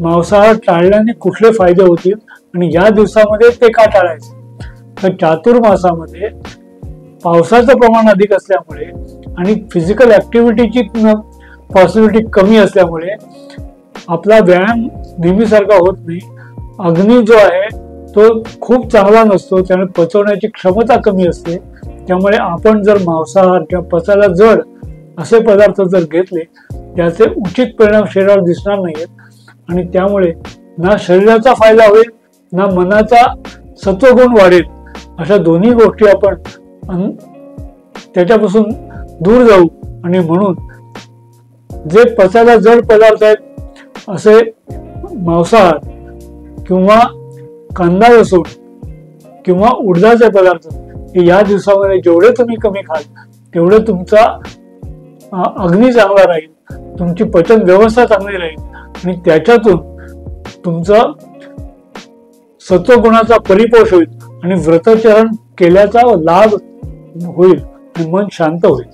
मांसाहार टाळल्याने कुठले फायदे होतील आणि या दिवसामध्ये ते का टाळायचे? तर चातुर्मासामध्ये पावसाचं प्रमाण अधिक असल्यामुळे आणि फिजिकल ऍक्टिव्हिटीची पॉसिबिलिटी कमी असल्यामुळे आपला व्यायाम नेहमीसारखा होत नाही. अग्नी जो आहे तो खूप चांगला नसतो, त्यामुळे पचवण्याची क्षमता कमी असते. त्यामुळे आपण जर मांसाहार किंवा पचायला जड असे पदार्थ जर घेतले त्याचे उचित परिणाम शरीरावर दिसणार नाहीत आणि त्यामुळे ना शरीराचा फायदा होईल ना मनाचा सत्वगुण वाढेल. अशा दोन्ही गोष्टी आपण त्याच्यापासून दूर जाऊ. आणि म्हणून जे पचायला जड पदार्थ आहेत असे मांसाहार किंवा कांदा लसूण किंवा उडदाचे पदार्थ हे या दिवसामध्ये जेवढे तुम्ही कमी खाल तेवढे तुमचा अग्नी चांगला राहील, तुमची पचन व्यवस्था चांगली राहील आणि त्याच्यातून तुमचा सत्वगुणाचा परिपोष होईल आणि व्रतचरण केल्याचा लाभ होईल आणि मन शांत होईल.